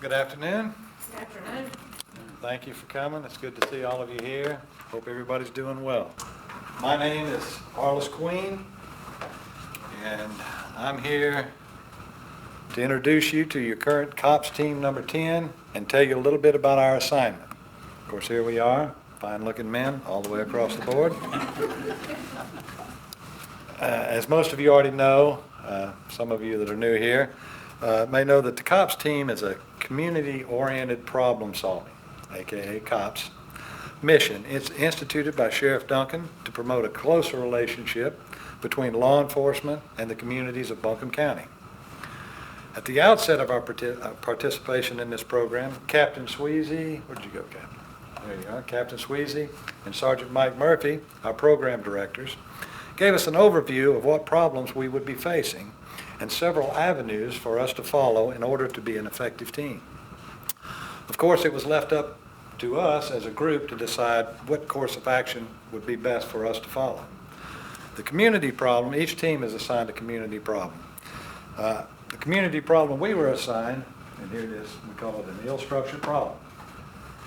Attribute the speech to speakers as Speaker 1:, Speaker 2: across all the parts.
Speaker 1: Good afternoon.
Speaker 2: Good afternoon.
Speaker 1: Thank you for coming. It's good to see all of you here. Hope everybody's doing well. My name is Arliss Queen, and I'm here to introduce you to your current C.O.P.S team number 10 and tell you a little bit about our assignment. Of course, here we are, fine-looking men all the way across the board. As most of you already know, some of you that are new here may know that the C.O.P.S team is a community-oriented problem solving, aka C.O.P.S, mission. It's instituted by Sheriff Duncan to promote a closer relationship between law enforcement and the communities of Buncombe County. At the outset of our participation in this program, Captain Sweezy, where'd you go, Captain? There you are, Captain Sweezy and Sergeant Mike Murphy, our program directors, gave us an overview of what problems we would be facing and several avenues for us to follow in order to be an effective team. Of course, it was left up to us as a group to decide what course of action would be best for us to follow. The community problem, each team is assigned a community problem. The community problem we were assigned, and here it is, we call it an ill-structured problem.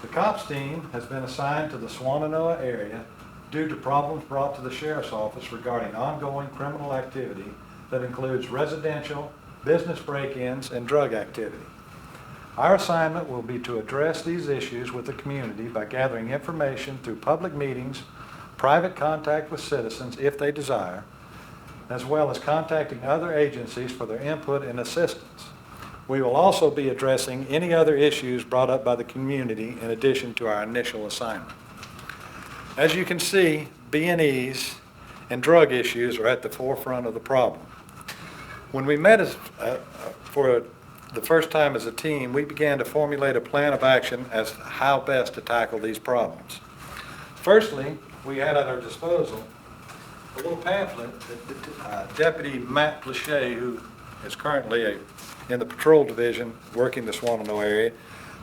Speaker 1: The C.O.P.S team has been assigned to the Swannanoa area due to problems brought to the Sheriff's Office regarding ongoing criminal activity that includes residential, business break-ins, and drug activity. Our assignment will be to address these issues with the community by gathering information through public meetings, private contact with citizens if they desire, as well as contacting other agencies for their input and assistance. We will also be addressing any other issues brought up by the community in addition to our initial assignment. As you can see, B&Es and drug issues are at the forefront of the problem. When we met for the first time as a team, we began to formulate a plan of action as to how best to tackle these problems. Firstly, we had at our disposal a little pamphlet that Deputy Matt Plachey, who is currently in the patrol division working the Swannanoa area,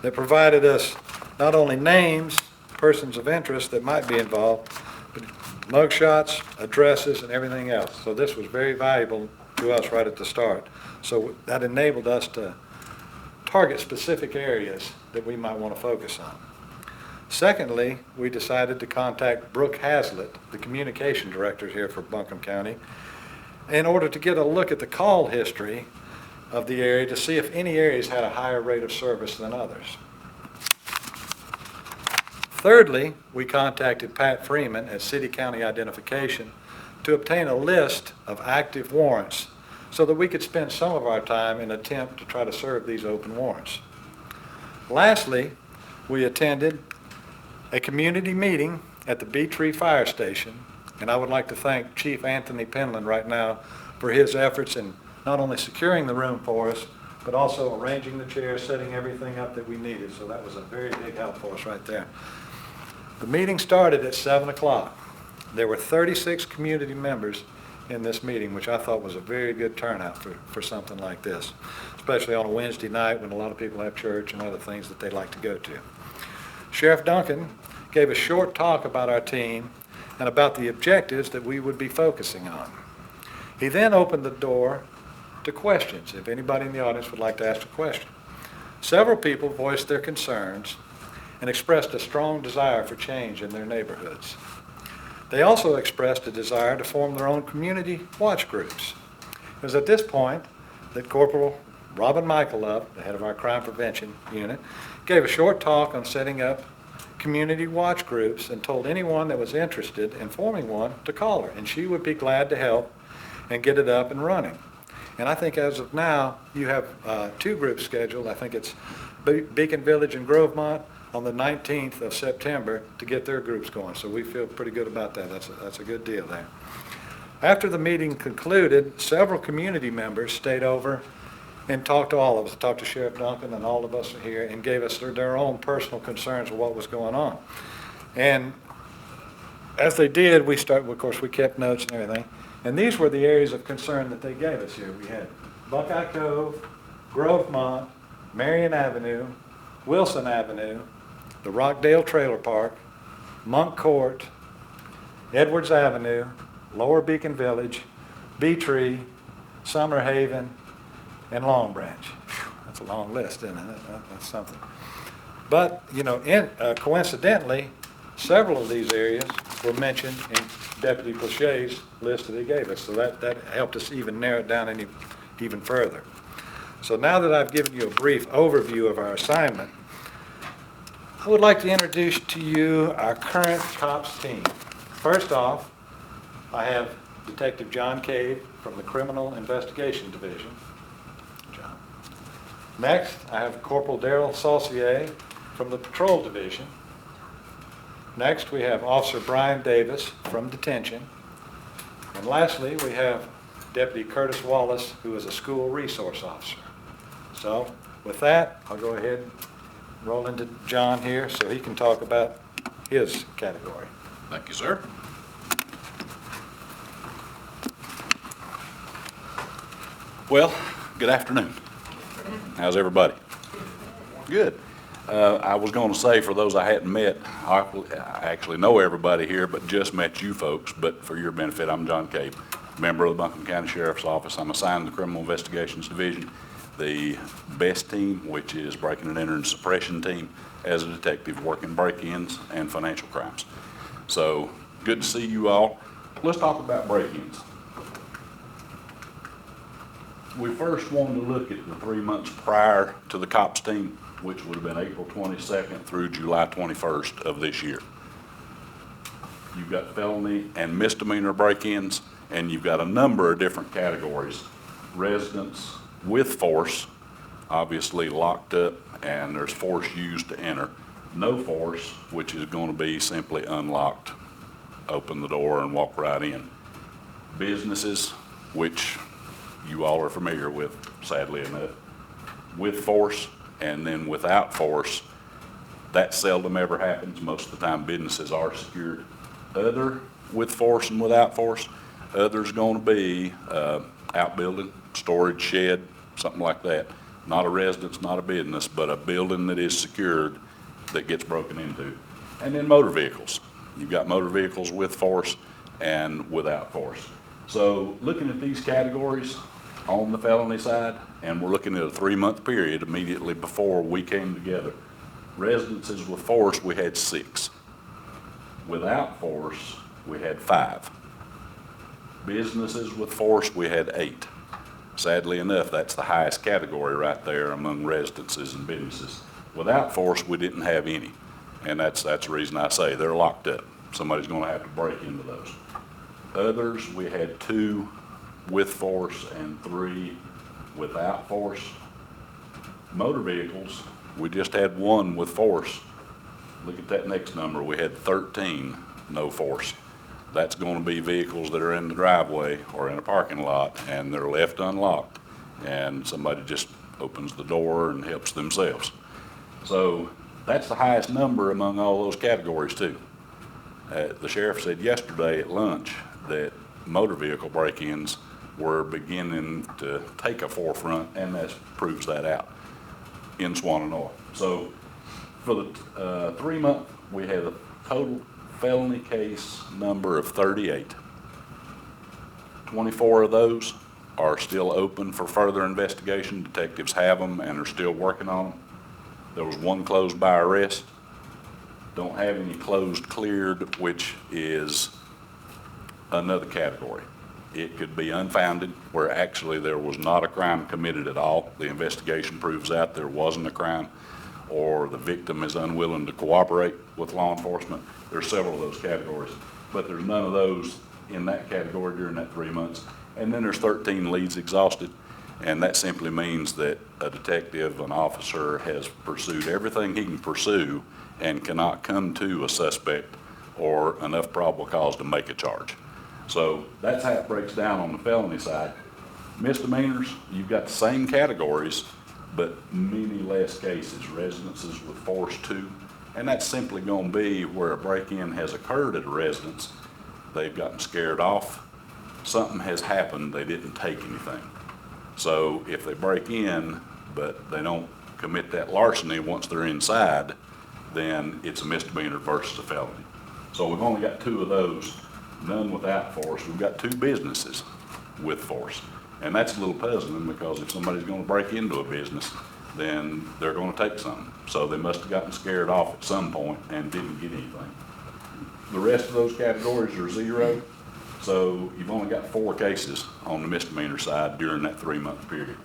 Speaker 1: that provided us not only names, persons of interest that might be involved, but mugshots, addresses, and everything else. So this was very valuable to us right at the start. So that enabled us to target specific areas that we might want to focus on. Secondly, we decided to contact Brooke Hazlitt, the communication director here for Buncombe County, in order to get a look at the call history of the area to see if any areas had a higher rate of service than others. Thirdly, we contacted Pat Freeman at City County Identification to obtain a list of active warrants so that we could spend some of our time in an attempt to try to serve these open warrants. Lastly, we attended a community meeting at the Bee Tree Fire Station, and I would like to thank Chief Anthony Penland right now for his efforts in not only securing the room for us, but also arranging the chairs, setting everything up that we needed. So that was a very big help for us right there. The meeting started at 7 o'clock. There were 36 community members in this meeting, which I thought was a very good turnout for something like this, especially on a Wednesday night when a lot of people have church and other things that they like to go to. Sheriff Duncan gave a short talk about our team and about the objectives that we would be focusing on. He then opened the door to questions, if anybody in the audience would like to ask a question. Several people voiced their concerns and expressed a strong desire for change in their neighborhoods. They also expressed a desire to form their own community watch groups. It was at this point that Corporal Robin Michaelup, the head of our crime prevention unit, gave a short talk on setting up community watch groups and told anyone that was interested in forming one to call her, and she would be glad to help and get it up and running. And I think as of now, you have two groups scheduled. I think it's Beacon Village and Grovemont on the 19th of September to get their groups going. So we feel pretty good about that. That's a good deal there. After the meeting concluded, several community members stayed over and talked to all of us, talked to Sheriff Duncan and all of us here, and gave us their own personal concerns of what was going on. And as they did, of course, we kept notes and everything. And these were the areas of concern that they gave us here. We had Buckeye Cove, Grovemont, Marion Avenue, Wilson Avenue, the Rockdale Trailer Park, Monk Court, Edwards Avenue, Lower Beacon Village, Bee Tree, Summer Haven, and Long Branch. That's a long list, isn't it? That's something. But, you know, coincidentally, several of these areas were mentioned in Deputy Plachey's list that he gave us. So that helped us even narrow it down even further. So now that I've given you a brief overview of our assignment, I would like to introduce to you our current COPS team. First off, I have Detective John Cave from the Criminal Investigation Division. John. Next, I have Corporal Daryl Saucier from the Patrol Division. Next, we have Officer Brian Davis from Detention. And lastly, we have Deputy Curtis Wallace, who is a school resource officer. So with that, I'll go ahead and roll into John here so he can talk about his category.
Speaker 2: Thank you, sir. Well, good afternoon. How's everybody? Good. I was going to say, for those I hadn't met, I actually know everybody here, but just met you folks. But for your benefit, I'm John Cave, member of the Buncombe County Sheriff's Office. I'm assigned to the Criminal Investigations Division, the BEST team, which is breaking and entering suppression team, as a detective working break-ins and financial crimes. So good to see you all. Let's talk about break-ins. We first wanted to look at the 3 months prior to the COPS team, which would have been April 22nd through July 21st of this year. You've got felony and misdemeanor break-ins, and you've got a number of different categories. Residents with force, obviously locked up, and there's force used to enter. No force, which is going to be simply unlocked, open the door and walk right in. Businesses, which you all are familiar with, sadly enough, with force, and then without force. That seldom ever happens. Most of the time businesses are secured. Other with force and without force, other's going to be outbuilding, storage shed, something like that. Not a residence, not a business, but a building that is secured that gets broken into. And then motor vehicles. You've got motor vehicles with force and without force. So looking at these categories on the felony side, and we're looking at a 3-month period immediately before we came together. Residences with force, we had 6. Without force, we had 5. Businesses with force, we had 8. Sadly enough, that's the highest category right there among residences and businesses. Without force, we didn't have any. And that's the reason I say they're locked up. Somebody's going to have to break into those. Others, we had 2 with force and 3 without force. Motor vehicles, we just had 1 with force. Look at that next number. We had 13 no force. That's going to be vehicles that are in the driveway or in a parking lot and they're left unlocked and somebody just opens the door and helps themselves. So that's the highest number among all those categories too. The sheriff said yesterday at lunch that motor vehicle break-ins were beginning to take a forefront, and that proves that out in Swannanoa. So for the 3 month, we had a total felony case number of 38. 24 of those are still open for further investigation. Detectives have them and are still working on them. There was 1 closed by arrest. Don't have any closed cleared, which is another category. It could be unfounded, where actually there was not a crime committed at all. The investigation proves out there wasn't a crime, or the victim is unwilling to cooperate with law enforcement. There's several of those categories, but there's none of those in that category during that 3 months. And then there's 13 leads exhausted, and that simply means that a detective, an officer, has pursued everything he can pursue and cannot come to a suspect or enough probable cause to make a charge. So that's how it breaks down on the felony side. Misdemeanors, you've got the same categories, but many less cases. Residences with force 2, and that's simply going to be where a break-in has occurred at a residence. They've gotten scared off. Something has happened. They didn't take anything. So if they break in, but they don't commit that larceny once they're inside, then it's a misdemeanor versus a felony. So we've only got 2 of those. None without force. We've got 2 businesses with force. And that's a little puzzling, because if somebody's going to break into a business, then they're gonna take something. So they must have gotten scared off at some point and didn't get anything. The rest of those categories are 0, so you've only got 4 cases on the misdemeanor side during that 3-month period.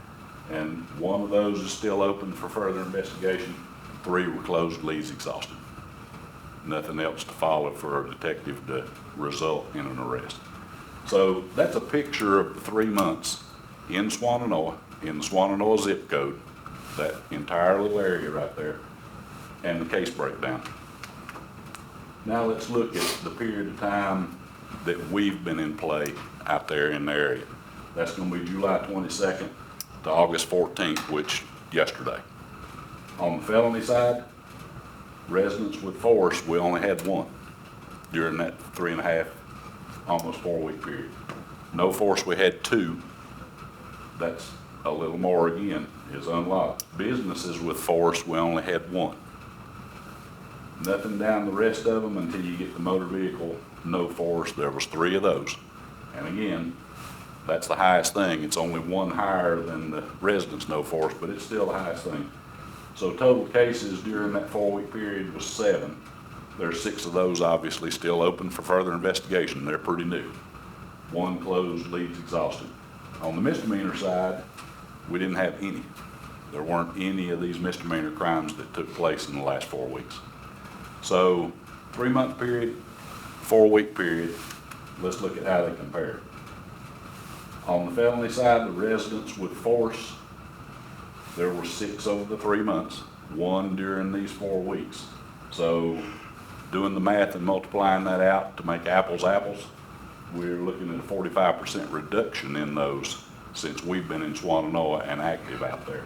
Speaker 2: And 1 of those is still open for further investigation. 3 were closed, leads exhausted. Nothing else to follow for a detective to result in an arrest. So that's a picture of the 3 months in Swannanoa, in the Swannanoa zip code, that entire little area right there, and the case breakdown. Now let's look at the period of time that we've been in play out there in the area. That's gonna be July 22nd to August 14th, which yesterday. On the felony side, residents with force, we only had 1 during that 3.5, almost 4-week period. No force, we had 2. That's a little more again, is unlocked. Businesses with force, we only had 1. Nothing down the rest of them until you get the motor vehicle, no force. There was 3 of those. And again, that's the highest thing. It's only 1 higher than the residents no force, but it's still the highest thing. So total cases during that 4-week period was 7. There's 6 of those obviously still open for further investigation. They're pretty new. 1 closed, leads exhausted. On the misdemeanor side, we didn't have any. There weren't any of these misdemeanor crimes that took place in the last 4 weeks. So 3-month period, 4-week period, let's look at how they compare. On the felony side, the residents with force, there were 6 over the 3 months, 1 during these 4 weeks. So doing the math and multiplying that out to make apples apples, we're looking at a 45% reduction in those since we've been in Swannanoa and active out there.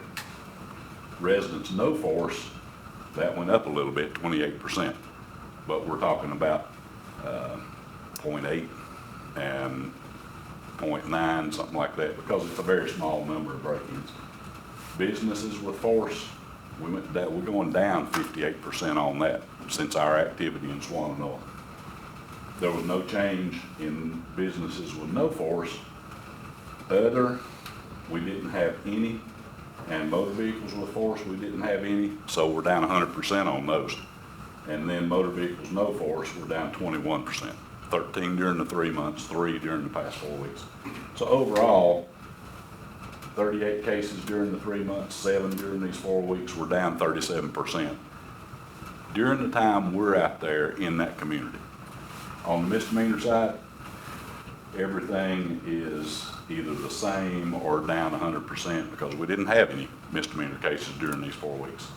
Speaker 2: Residents no force, that went up a little bit, 28%, but we're talking about 0.8 and 0.9, something like that, because it's a very small number of break-ins. Businesses with force, we're going down 58% on that since our activity in Swannanoa. There was no change in businesses with no force. Other, we didn't have any, and motor vehicles with force, we didn't have any, so we're down 100% on those. And then motor vehicles no force, we're down 21%. 13 during the 3 months, 3 during the past 4 weeks. So overall, 38 cases during the 3 months, 7 during these 4 weeks, we're down 37% during the time we're out there in that community. On the misdemeanor side, everything is either the same or down 100% because we didn't have any misdemeanor cases during these 4 weeks.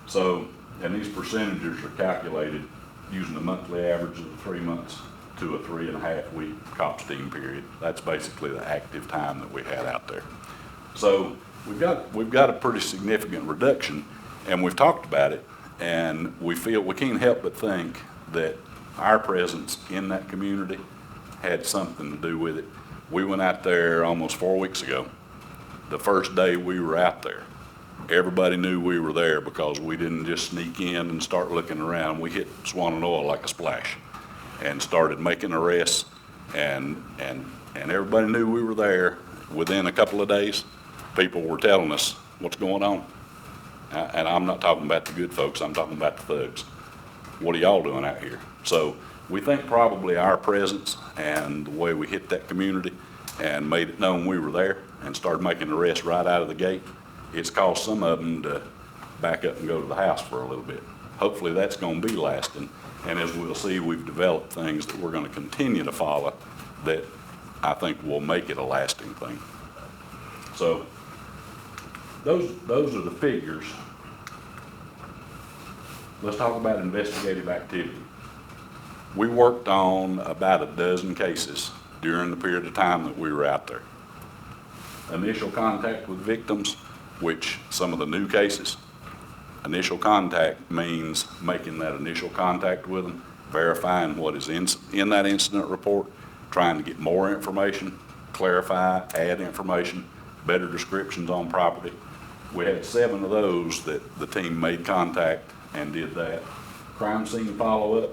Speaker 2: So, and these percentages are calculated using the monthly average of the 3 months to a 3.5 week C.O.P.S team period. That's basically the active time that we had out there. So we've got a pretty significant reduction, and we've talked about it, and we feel we can't help but think that our presence in that community had something to do with it. We went out there almost 4 weeks ago. The first day we were out there, everybody knew we were there because we didn't just sneak in and start looking around. We hit Swannanoa like a splash and started making arrests, and everybody knew we were there. Within a couple of days, people were telling us what's going on. And I'm not talking about the good folks, I'm talking about the thugs. What are y'all doing out here? So we think probably our presence and the way we hit that community and made it known we were there and started making arrests right out of the gate, it's caused some of them to back up and go to the house for a little bit. Hopefully that's going to be lasting. And as we'll see, we've developed things that we're going to continue to follow that I think will make it a lasting thing. So those are the figures. Let's talk about investigative activity. We worked on about a dozen cases during the period of time that we were out there. Initial contact with victims, which some of the new cases, initial contact means making that initial contact with them, verifying what is in that incident report, trying to get more information, clarify, add information, better descriptions on property. We had 7 of those that the team made contact and did that. Crime scene follow-up,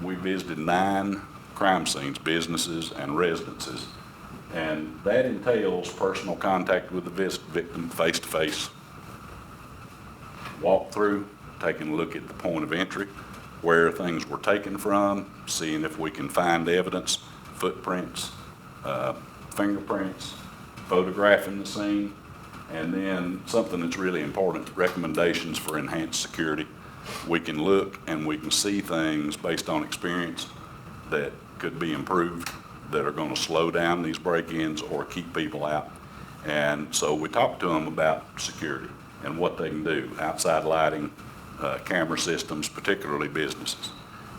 Speaker 2: we visited 9 crime scenes, businesses and residences, and that entails personal contact with the victim face-to-face, walkthrough, taking a look at the point of entry, where things were taken from, seeing if we can find evidence, footprints, fingerprints, photographing the scene, and then something that's really important, recommendations for enhanced security. We can look and we can see things based on experience that could be improved, that are going to slow down these break-ins or keep people out. And so we talked to them about security and what they can do, outside lighting, camera systems, particularly businesses.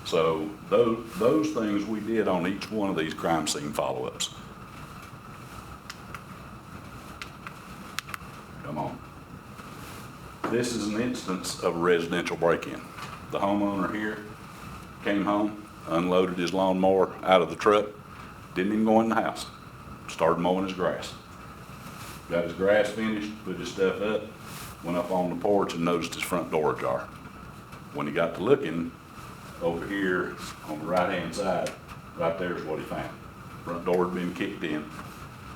Speaker 2: So those things we did on each one of these crime scene follow-ups. Come on. This is an instance of a residential break-in. The homeowner here came home, unloaded his lawnmower out of the truck, didn't even go in the house, started mowing his grass. Got his grass finished, put his stuff up, went up on the porch and noticed his front door ajar. When he got to looking, over here on the right-hand side, right there is what he found. Front door had been kicked in.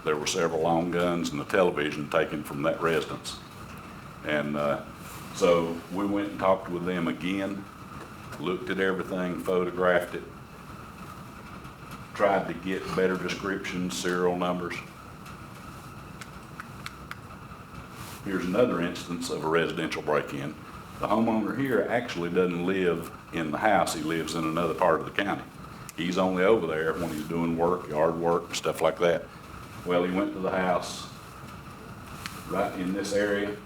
Speaker 2: There were several long guns and a television taken from that residence. And so we went and talked with them again, looked at everything, photographed it, tried to get better descriptions, serial numbers. Here's another instance of a residential break-in. The homeowner here actually doesn't live in the house, he lives in another part of the county. He's only over there when he's doing work, yard work, stuff like that. Well, he went to the house, right in this area,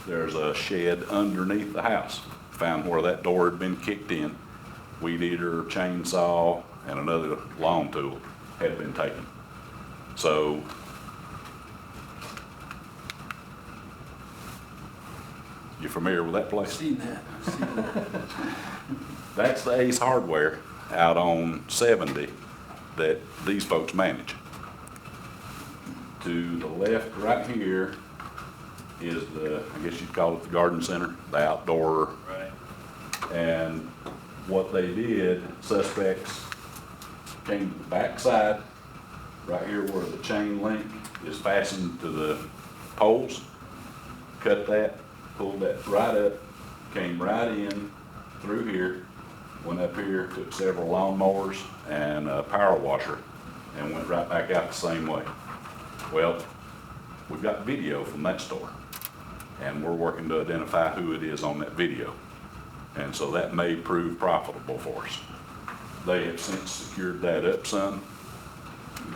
Speaker 2: there's a shed underneath the house. Found where that door had been kicked in. Weed eater, chainsaw, and another lawn tool had been taken. So you familiar with that place?
Speaker 3: Seen that.
Speaker 2: That's the Ace Hardware out on 70 that these folks manage. To the left right here is the, I guess you'd call it the garden center, the outdoor.
Speaker 3: Right.
Speaker 2: And what they did, suspects came to the backside, right here where the chain link is fastened to the poles, cut that, pulled that right up, came right in through here, went up here, took several lawnmowers and a power washer, and went right back out the same way. Well, we've got video from that store, and we're working to identify who it is on that video. And so that may prove profitable for us. They have since secured that up some,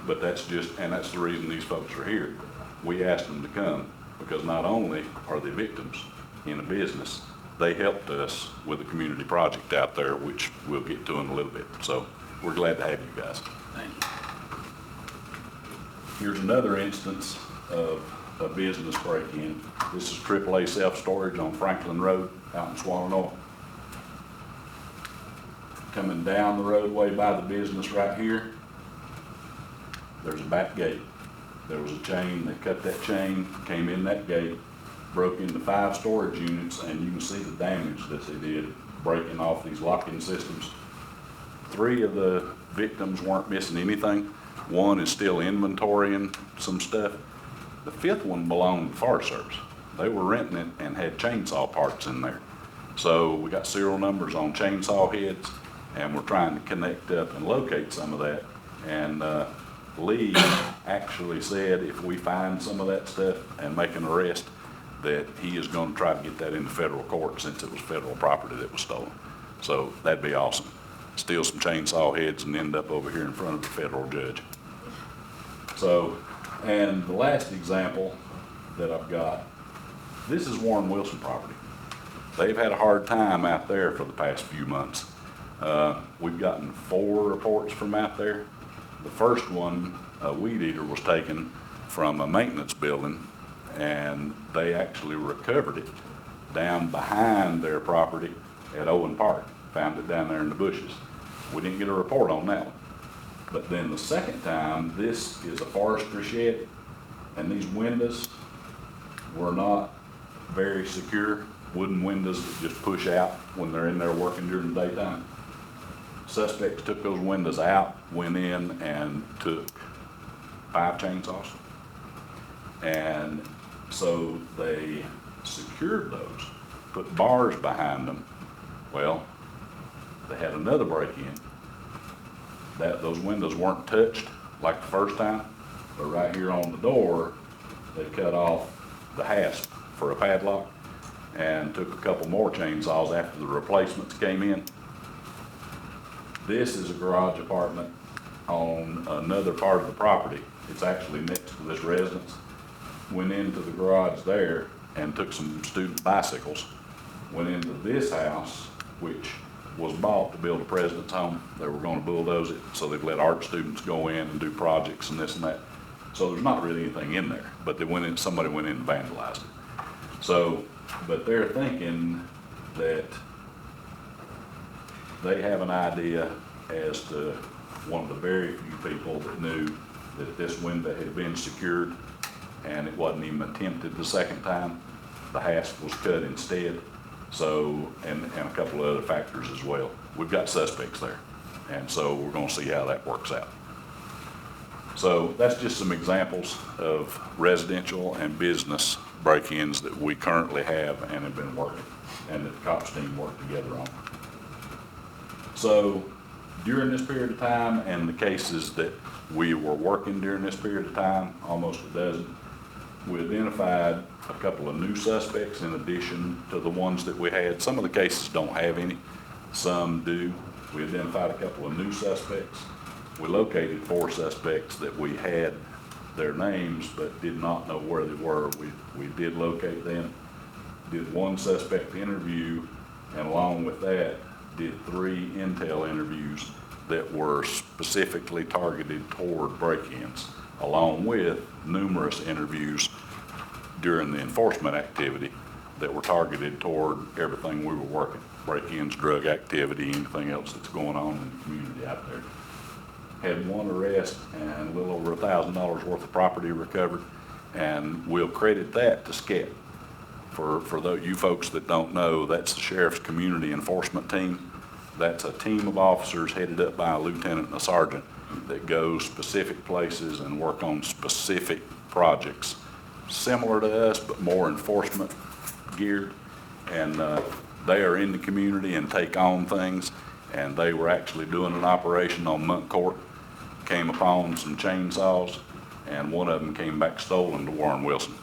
Speaker 2: but that's the reason these folks are here. We asked them to come because not only are they victims in a business, they helped us with a community project out there, which we'll get to in a little bit. So we're glad to have you guys.
Speaker 3: Thank you.
Speaker 2: Here's another instance of a business break-in. This is AAA Self-Storage on Franklin Road out in Swannanoa. Coming down the roadway by the business right here, there's a back gate. There was a chain, they cut that chain, came in that gate, broke into 5 storage units, and you can see the damage that they did, breaking off these locking systems. 3 of the victims weren't missing anything. 1 is still inventorying some stuff. The 5th one belonged to the Forest Service. They were renting it and had chainsaw parts in there. So we got serial numbers on chainsaw heads, and we're trying to connect up and locate some of that. And Lee actually said if we find some of that stuff and make an arrest, that he is going to try to get that into federal court since it was federal property that was stolen. So that'd be awesome. Steal some chainsaw heads and end up over here in front of the federal judge. So, and the last example that I've got, this is Warren Wilson property. They've had a hard time out there for the past few months. We've gotten 4 reports from out there. The first one, a weed eater was taken from a maintenance building, and they actually recovered it down behind their property at Owen Park. Found it down there in the bushes. We didn't get a report on that one. But then the second time, this is a forestry shed, and these windows were not very secure. Wooden windows that just push out when they're in there working during the daytime. Suspects took those windows out, went in and took 5 chainsaws. And so they secured those put bars behind them. Well, they had another break-in. Those windows weren't touched like the first time, but right here on the door, they cut off the hasp for a padlock and took a couple more chainsaws after the replacements came in. This is a garage apartment on another part of the property. It's actually next to this residence. Went into the garage there and took some student bicycles. Went into this house, which was bought to build a president's home. They were going to bulldoze it, so they've let art students go in and do projects and this and that. So there's not really anything in there, but somebody went in and vandalized it. So, but they're thinking that they have an idea as to one of the very few people that knew that this window had been secured and it wasn't even attempted the second time. The hasp was cut instead. So, and a couple of other factors as well. We've got suspects there, and so we're going to see how that works out. So that's just some examples of residential and business break-ins that we currently have and have been working, and that the C.O.P.S team worked together on. So during this period of time and the cases that we were working during this period of time, almost a dozen, we identified a couple of new suspects in addition to the ones that we had. Some of the cases don't have any, some do. We identified a couple of new suspects. We located 4 suspects that we had their names but did not know where they were. We did locate them, did 1 suspect interview, and along with that, did 3 intel interviews that were specifically targeted toward break-ins, along with numerous interviews during the enforcement activity that were targeted toward everything we were working, break-ins, drug activity, anything else that's going on in the community out there. Had 1 arrest and a little over $1,000 worth of property recovered, and we'll credit that to C.O.P.S. For those you folks that don't know, that's the Sheriff's Community Enforcement Team. That's a team of officers headed up by a lieutenant and a sergeant that goes specific places and work on specific projects, similar to us, but more enforcement geared. And they are in the community and take on things. And they were actually doing an operation on Monk Court, came upon some chainsaws, and one of them came back stolen to Warren Wilson.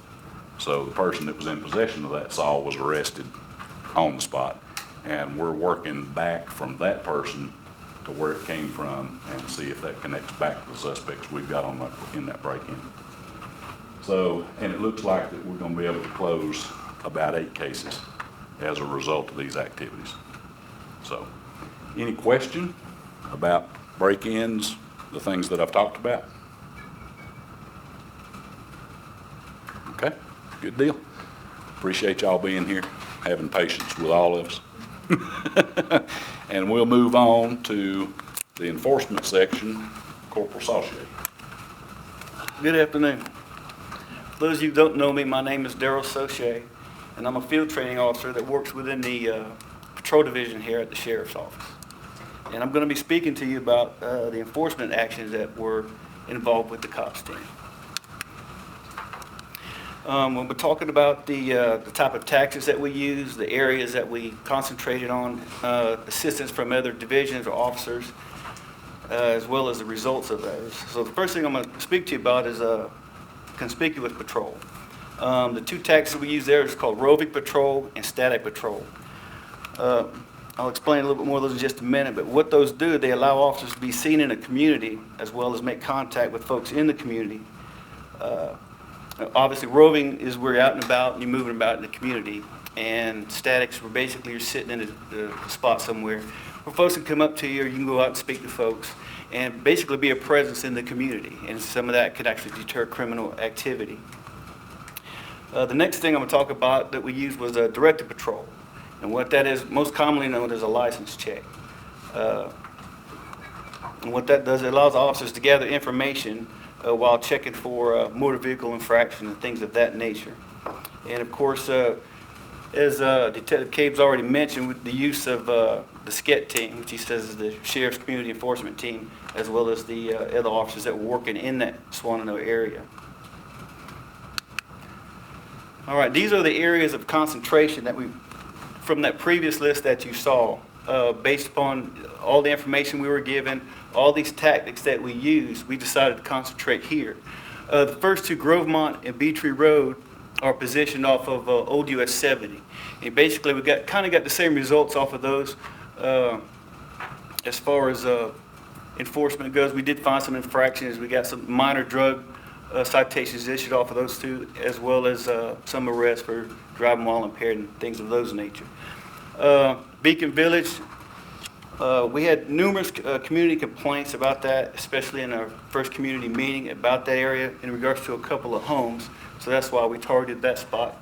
Speaker 2: So the person that was in possession of that saw was arrested on the spot. And we're working back from that person to where it came from and see if that connects back to the suspects we've got on in that break-in. So, and it looks like that we're going to be able to close about 8 cases as a result of these activities. So, any question about break-ins, the things that I've talked about? Okay, good deal. Appreciate y'all being here, having patience with all of us. And we'll move on to the enforcement section. Corporal Saucier.
Speaker 3: Good afternoon. For those of you who don't know me, my name is Darryl Saucier, and I'm a field training officer that works within the patrol division here at the Sheriff's Office. And I'm going to be speaking to you about the enforcement actions that were involved with the C.O.P.S team. When we're talking about the type of tactics that we use, the areas that we concentrated on, assistance from other divisions or officers, as well as the results of those. So the first thing I'm going to speak to you about is conspicuous patrol. The 2 tactics we use there is called roving patrol and static patrol. I'll explain a little bit more of those in just a minute, but what those do, they allow officers to be seen in a community as well as make contact with folks in the community. Obviously, roving is where you're out and about and you're moving about in the community, and statics where basically you're sitting in a spot somewhere where folks can come up to you, or you can go out and speak to folks and basically be a presence in the community, and some of that could actually deter criminal activity. The next thing I'm going to talk about that we used was a directed patrol, and what that is most commonly known as a license check. And what that does, it allows officers to gather information while checking for motor vehicle infraction and things of that nature. And of course, as Detective Cabe's already mentioned, with the use of the C.O.P.S team, which he says is the Sheriff's Community Enforcement Team, as well as the other officers that were working in that Swannanoa area. All right, these are the areas of concentration that we from that previous list that you saw, based upon all the information we were given, all these tactics that we used, we decided to concentrate here. The first two, Grovemont and Beatree Road, are positioned off of Old US 70. And basically, we kind of got the same results off of those. As far as enforcement goes, we did find some infractions. We got some minor drug citations issued off of those two, as well as some arrests for driving while impaired and things of those nature. Beacon Village, we had numerous community complaints about that, especially in our first community meeting about that area in regards to a couple of homes. So that's why we targeted that spot.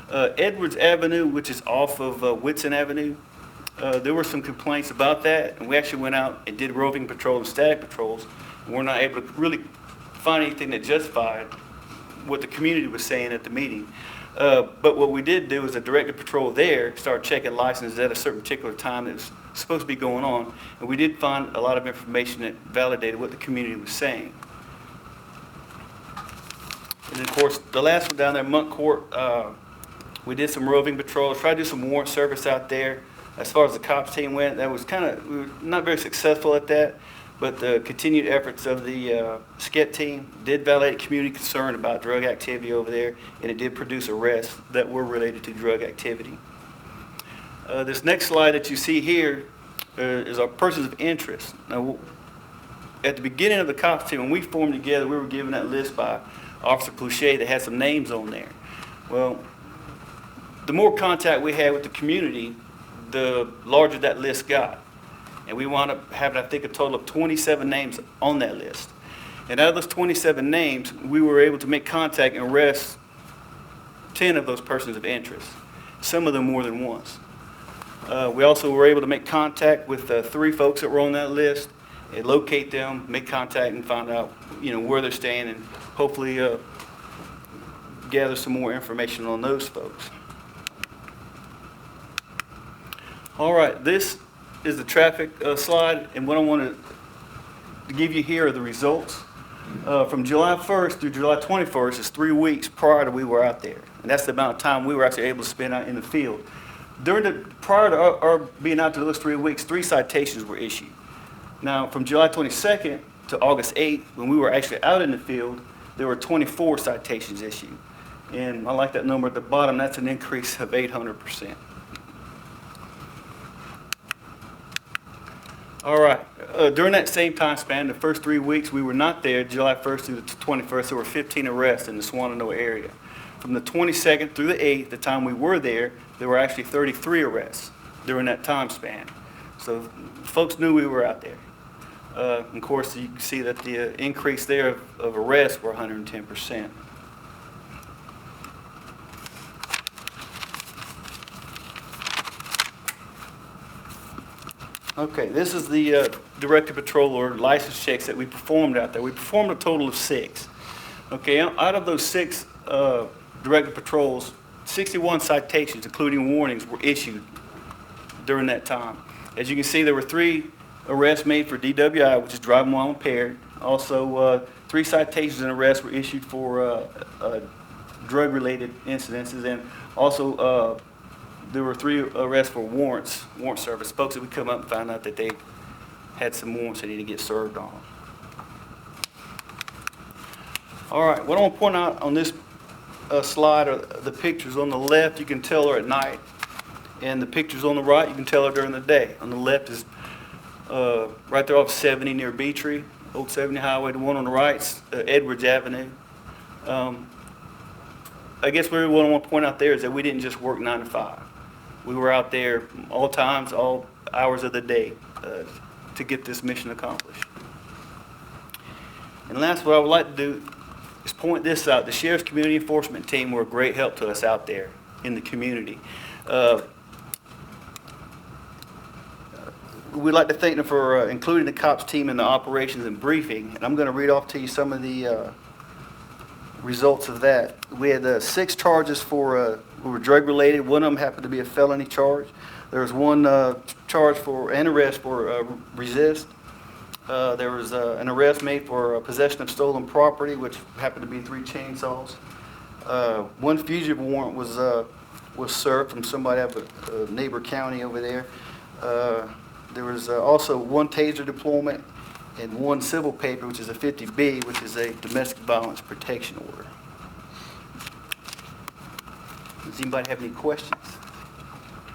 Speaker 3: Edwards Avenue, which is off of Whitson Avenue, there were some complaints about that, and we actually went out and did roving patrol and static patrols, and we're not able to really find anything that justified what the community was saying at the meeting. But what we did do is a directed patrol there, started checking licenses at a certain particular time that was supposed to be going on, and we did find a lot of information that validated what the community was saying. And then, of course, the last one down there, Monk Court, we did some roving patrols, tried to do some warrant service out there. As far as the C.O.P.S team went, that was we were not very successful at that, but the continued efforts of the C.O.P.S team did validate community concern about drug activity over there, and it did produce arrests that were related to drug activity. This next slide that you see here is our persons of interest. Now, at the beginning of the C.O.P.S team, when we formed together, we were given that list by Officer Clouchet that had some names on there. Well, the more contact we had with the community, the larger that list got. And we wound up having, I think, a total of 27 names on that list. And out of those 27 names, we were able to make contact and arrest 10 of those persons of interest, some of them more than once. We also were able to make contact with 3 folks that were on that list and locate them, make contact, and find out, where they're staying, and hopefully gather some more information on those folks. All right, this is the traffic slide, and what I want to give you here are the results. From July 1st through July 21st is 3 weeks prior to we were out there, and that's the amount of time we were actually able to spend out in the field. Prior to our being out there those 3 weeks, 3 citations were issued. Now, from July 22nd to August 8th, when we were actually out in the field, there were 24 citations issued. And I like that number at the bottom. That's an increase of 800%. All right. During that same time span, the first 3 weeks we were not there, July 1st through the 21st, there were 15 arrests in the Swannanoa area. From the 22nd through the 8th, the time we were there were actually 33 arrests during that time span. So folks knew we were out there. Of course, you can see that the increase there of arrests were 110%. Okay, this is the directed patrol or license checks that we performed out there. We performed a total of 6. Okay, out of those 6 directed patrols, 61 citations, including warnings, were issued during that time. As you can see, there were 3 arrests made for DWI, which is driving while impaired. Also, 3 citations and arrests were issued for drug-related incidences, and also there were 3 arrests for warrant service. Folks that would come up and find out that they had some warrants they needed to get served on. All right, what I want to point out on this slide are the pictures. On the left, you can tell are at night, and the pictures on the right, you can tell are during the day. On the left is right there off 70 near Beatree, Old 70 Highway. The one on the right is Edwards Avenue. I guess what I want to point out there is that we didn't just work 9 to 5. We were out there all times, all hours of the day to get this mission accomplished. And last, what I would like to do is point this out. The Sheriff's Community Enforcement Team were a great help to us out there in the community. We'd like to thank them for including the C.O.P.S team in the operations and briefing. And I'm going to read off to you some of the results of that. We had 6 charges for who were drug related. One of them happened to be a felony charge. There was 1 charge for an arrest for resist. There was an arrest made for possession of stolen property, which happened to be 3 chainsaws. 1 fugitive warrant was was served from somebody out of a neighbor county over there. There was also one taser deployment and one civil paper, which is a 50B, which is a domestic violence protection order. Does anybody have any questions?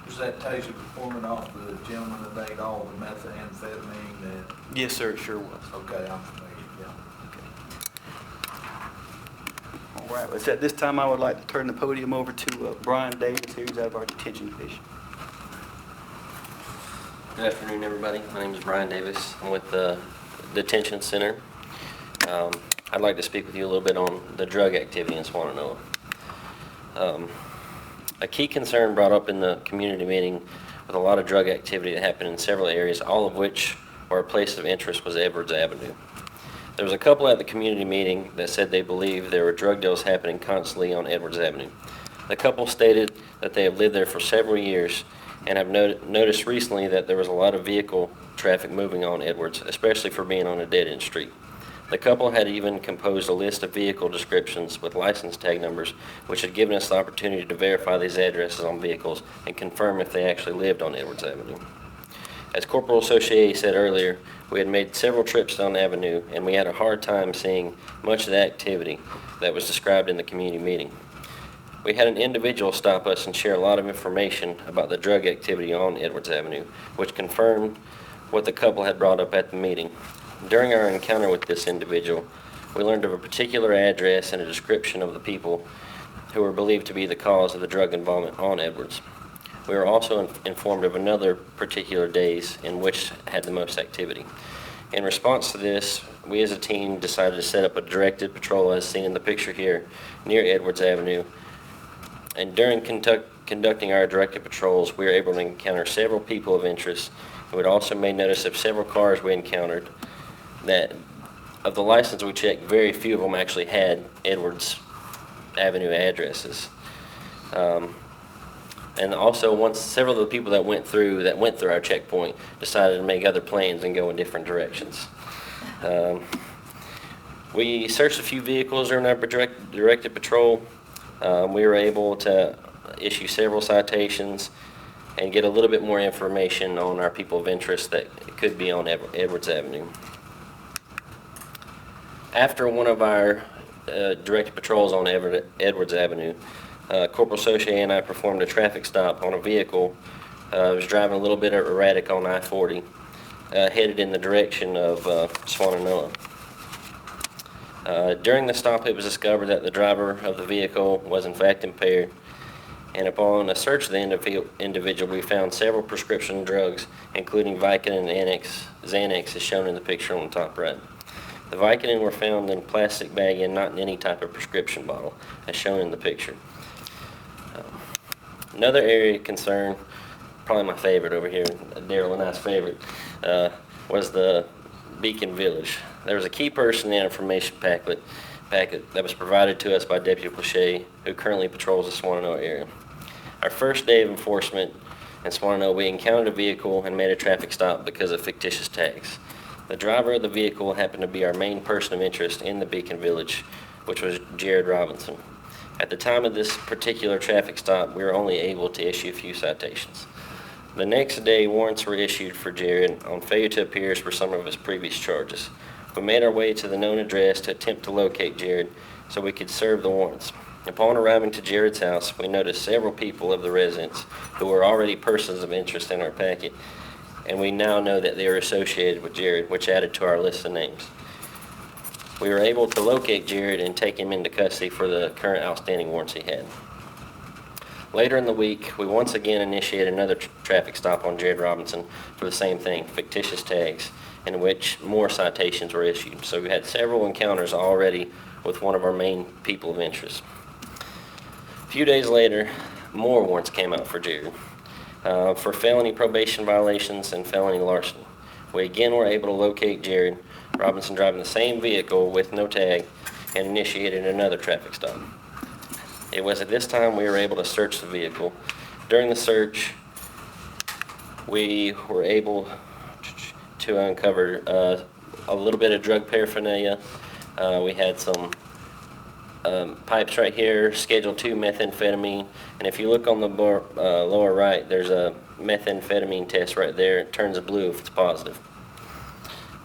Speaker 4: Was that taser performing off the gentleman that made all the methamphetamine that,
Speaker 3: Yes, sir, it sure was.
Speaker 4: okay, I'm familiar, yeah.
Speaker 3: All right, well, at this time, I would like to turn the podium over to Brian Davis, who's out of our detention division.
Speaker 5: Good afternoon, everybody. My name is Brian Davis. I'm with the Detention Center. I'd like to speak with you a little bit on the drug activity in Swannanoa. A key concern brought up in the community meeting with a lot of drug activity that happened in several areas, all of which were a place of interest, was Edwards Avenue. There was a couple at the community meeting that said they believe there were drug deals happening constantly on Edwards Avenue. The couple stated that they have lived there for several years and have noticed recently that there was a lot of vehicle traffic moving on Edwards, especially for being on a dead-end street. The couple had even composed a list of vehicle descriptions with license tag numbers, which had given us the opportunity to verify these addresses on vehicles and confirm if they actually lived on Edwards Avenue. As Corporal Associé said earlier, we had made several trips down the avenue, and we had a hard time seeing much of the activity that was described in the community meeting. We had an individual stop us and share a lot of information about the drug activity on Edwards Avenue, which confirmed what the couple had brought up at the meeting. During our encounter with this individual, we learned of a particular address and a description of the people who were believed to be the cause of the drug involvement on Edwards. We were also informed of another particular days in which had the most activity. In response to this, we as a team decided to set up a directed patrol, as seen in the picture here, near Edwards Avenue. And during conducting our directed patrols, we were able to encounter several people of interest. We also made notice of several cars we encountered that, of the license we checked, very few of them actually had Edwards Avenue addresses. And also, several of the people that went through our checkpoint decided to make other plans and go in different directions. We searched a few vehicles during our directed patrol. We were able to issue several citations and get a little bit more information on our people of interest that could be on Edwards Avenue. After one of our directed patrols on Edwards Avenue, Corporal Associé and I performed a traffic stop on a vehicle. It was driving a little bit erratic on I-40, headed in the direction of Swannanoa. During the stop, it was discovered that the driver of the vehicle was in fact impaired, and upon a search of the individual, we found several prescription drugs, including Vicodin and Xanax, as shown in the picture on the top right. The Vicodin were found in a plastic bag and not in any type of prescription bottle, as shown in the picture. Another area of concern, probably my favorite over here, Daryl and I's favorite, was the Beacon Village. There was a key person in the information packet that was provided to us by Deputy Plachey, who currently patrols the Swannanoa area. Our first day of enforcement in Swannanoa, we encountered a vehicle and made a traffic stop because of fictitious tags. The driver of the vehicle happened to be our main person of interest in the Beacon Village, which was Jared Robinson. At the time of this particular traffic stop, we were only able to issue a few citations. The next day, warrants were issued for Jared on failure to appear for some of his previous charges. We made our way to the known address to attempt to locate Jared so we could serve the warrants. Upon arriving to Jared's house, we noticed several people of the residents who were already persons of interest in our packet, and we now know that they are associated with Jared, which added to our list of names. We were able to locate Jared and take him into custody for the current outstanding warrants he had. Later in the week, we once again initiated another traffic stop on Jared Robinson for the same thing, fictitious tags, in which more citations were issued. So we had several encounters already with one of our main people of interest. A few days later, more warrants came out for Jared for felony probation violations and felony larceny. We again were able to locate Jared Robinson driving the same vehicle with no tag and initiated another traffic stop. It was at this time we were able to search the vehicle. During the search, we were able to uncover a little bit of drug paraphernalia. We had some pipes right here, Schedule 2 methamphetamine. And if you look on the lower right, there's a methamphetamine test right there. It turns blue if it's positive.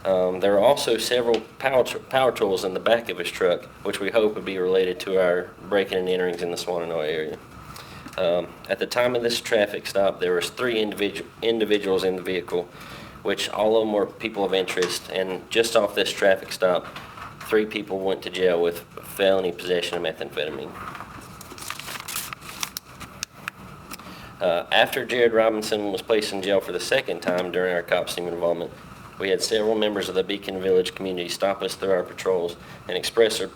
Speaker 5: There are also several power tools in the back of his truck, which we hope would be related to our breaking and enterings in the Swannanoa area. At the time of this traffic stop, there was 3 individuals in the vehicle, which all of them were people of interest, and just off this traffic stop, 3 people went to jail with felony possession of methamphetamine. After Jared Robinson was placed in jail for the second time during our C.O.P.S team involvement, we had several members of the Beacon Village community stop us through our patrols and express their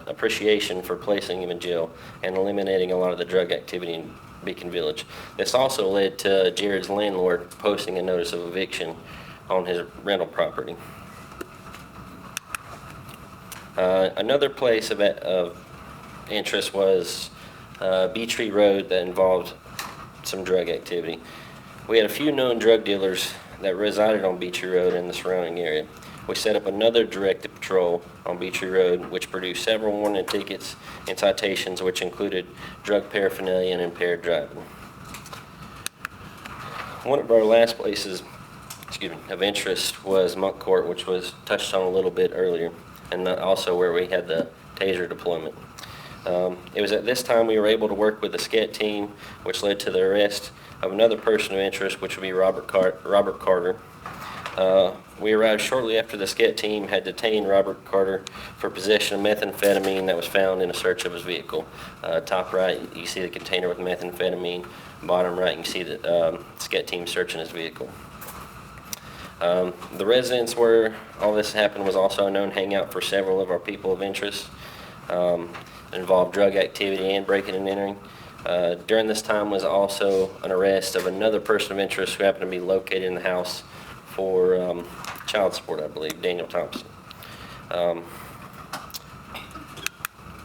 Speaker 5: appreciation for placing him in jail and eliminating a lot of the drug activity in Beacon Village. This also led to Jared's landlord posting a notice of eviction on his rental property. Another place of interest was Beatree Road that involved some drug activity. We had a few known drug dealers that resided on Beatree Road and the surrounding area. We set up another directed patrol on Beatree Road, which produced several warning tickets and citations, which included drug paraphernalia and impaired driving. One of our last places, of interest was Monk Court, which was touched on a little bit earlier, and also where we had the taser deployment. It was at this time we were able to work with the SCAT team, which led to the arrest of another person of interest, which would be Robert Carter. We arrived shortly after the SCAT team had detained Robert Carter for possession of methamphetamine that was found in a search of his vehicle. Top right, you see the container with methamphetamine. Bottom right, you see the SCAT team searching his vehicle. The residence where all this happened was also a known hangout for several of our people of interest. It involved drug activity and breaking and entering. During this time was also an arrest of another person of interest who happened to be located in the house for child support, I believe, Daniel Thompson.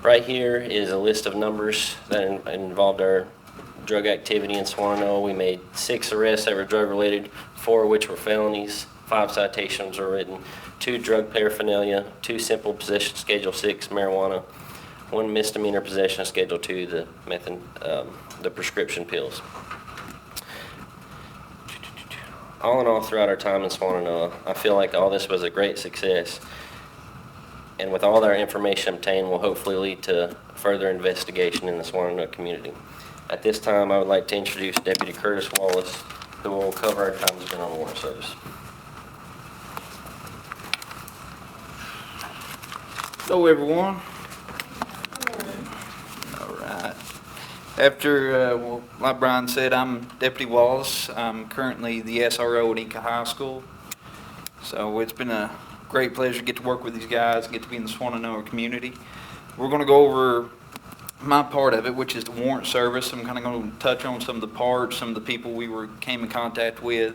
Speaker 5: Right here is a list of numbers that involved our drug activity in Swannanoa. We made 6 arrests that were drug-related, 4 of which were felonies, 5 citations were written, 2 drug paraphernalia, 2 simple possession Schedule 6 marijuana, 1 misdemeanor possession of Schedule 2, the prescription pills. All in all, throughout our time in Swannanoa, I feel like all this was a great success. And with all our information obtained, will hopefully lead to further investigation in the Swannanoa community. At this time, I would like to introduce Deputy Curtis Wallace, who will cover our time spent on Warrant Service.
Speaker 3: Hello, everyone. All right. After, like Brian said, I'm Deputy Wallace. I'm currently the SRO at Eka High School. So it's been a great pleasure to get to work with these guys, get to be in the Swannanoa community. We're going to go over my part of it, which is the Warrant Service. I'm kind of going to touch on some of the parts, some of the people we came in contact with,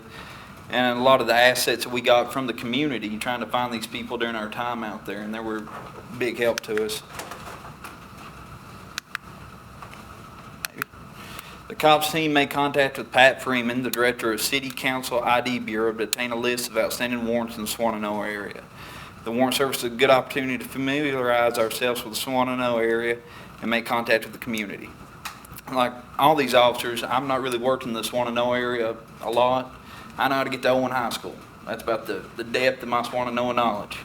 Speaker 3: and a lot of the assets that we got from the community trying to find these people during our time out there, and they were a big help to us. The C.O.P.S team made contact with Pat Freeman, the Director of City Council ID Bureau, to obtain a list of outstanding warrants in the Swannanoa area. The Warrant Service is a good opportunity to familiarize ourselves with the Swannanoa area and make contact with the community. Like all these officers, I'm not really working in the Swannanoa area a lot. I know how to get to Owen High School. That's about the depth of my Swannanoa knowledge.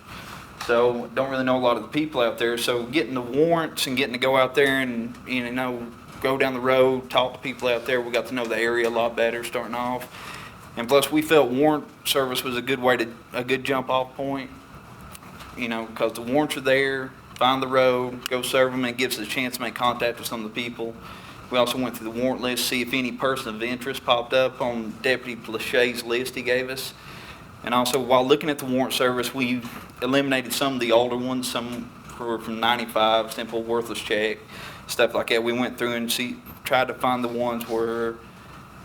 Speaker 3: So don't really know a lot of the people out there. So getting the warrants and getting to go out there and, go down the road, talk to people out there, we got to know the area a lot better starting off. And plus we felt Warrant Service was a good jump off point, because the warrants are there, find the road, go serve them, and it gives us a chance to make contact with some of the people. We also went through the warrant list, see if any person of interest popped up on Deputy Lachey's list he gave us. And also, while looking at the Warrant Service, we eliminated some of the older ones. Some were from 95, simple worthless check, stuff like that. We went through and tried to find the ones where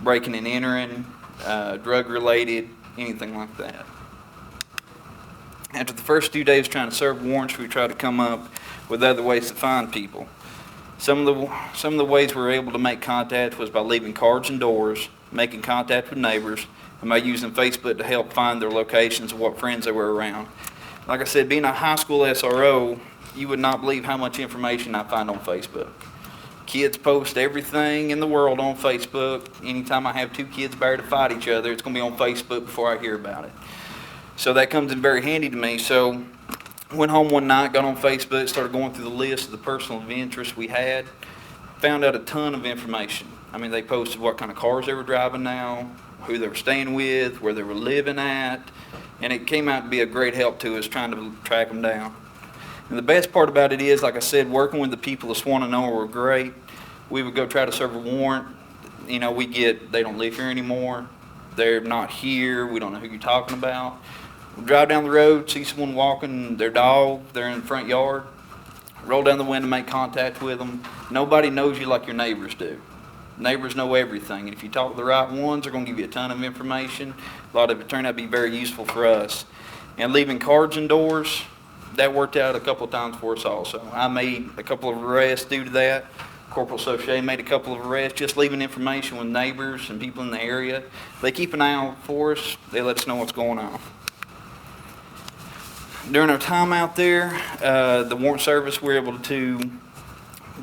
Speaker 3: breaking and entering, drug related, anything like that. After the first 2 days trying to serve warrants, we tried to come up with other ways to find people. Some of the ways we were able to make contact was by leaving cards indoors, making contact with neighbors, and by using Facebook to help find their locations and what friends they were around. Like I said, being a high school SRO, you would not believe how much information I find on Facebook. Kids post everything in the world on Facebook. Anytime I have two kids about to fight each other, it's going to be on Facebook before I hear about it. So that comes in very handy to me. So went home one night, got on Facebook, started going through the list of the personal of interest we had, found out a ton of information. I mean, they posted what kind of cars they were driving now, who they were staying with, where they were living at, and it came out to be a great help to us trying to track them down. And the best part about it is, like I said, working with the people of Swannanoa were great. We would go try to serve a warrant. You know, they don't live here anymore. They're not here. We don't know who you're talking about. We drive down the road, see someone walking their dog. They're in the front yard. Roll down the window, make contact with them. Nobody knows you like your neighbors do. Neighbors know everything. And if you talk to the right ones, they're going to give you a ton of information. A lot of it turned out to be very useful for us. And leaving cards indoors, that worked out a couple of times for us also. I made a couple of arrests due to that. Corporal Soche made a couple of arrests just leaving information with neighbors and people in the area. They keep an eye out for us. They let us know what's going on. During our time out there, the Warrant Service, we were able to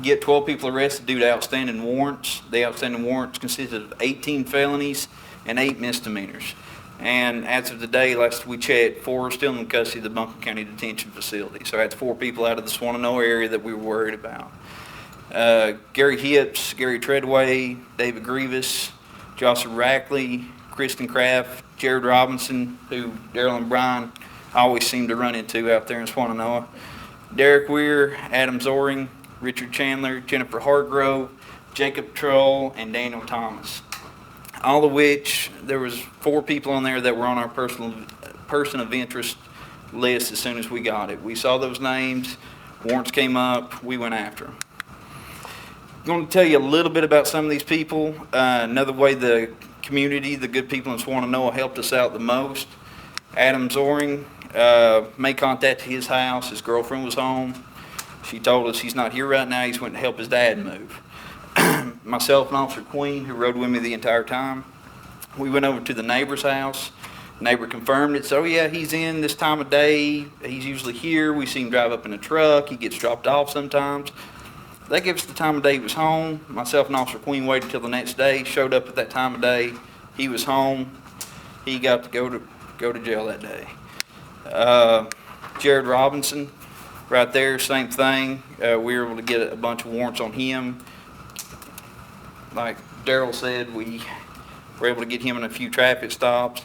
Speaker 3: get 12 people arrested due to outstanding warrants. The outstanding warrants consisted of 18 felonies and 8 misdemeanors. And as of today, last we checked, 4 are still in custody of the Buncombe County Detention Facility. So that's 4 people out of the Swannanoa area that we were worried about. Gary Hips, Gary Treadway, David Grievous, Joshua Rackley, Kristen Kraft, Jared Robinson, who Daryl and Brian always seem to run into out there in Swannanoa, Derek Weir, Adam Zoring, Richard Chandler, Jennifer Hargrove, Jacob Troll, and Daniel Thomas. All of which, there was 4 people on there that were on our person of interest list as soon as we got it. We saw those names, warrants came up, we went after them. I'm going to tell you a little bit about some of these people. Another way the community, the good people in Swannanoa helped us out the most. Adam Zoring made contact to his house. His girlfriend was home. She told us he's not here right now. He's went to help his dad move. Myself and Officer Queen, who rode with me the entire time, we went over to the neighbor's house. The neighbor confirmed it. So, yeah, he's in this time of day. He's usually here. We see him drive up in a truck. He gets dropped off sometimes. They gave us the time of day he was home. Myself and Officer Queen waited until the next day, showed up at that time of day. He was home. He got to go to jail that day. Jared Robinson, right there, same thing. We were able to get a bunch of warrants on him. Like Daryl said, we were able to get him in a few traffic stops.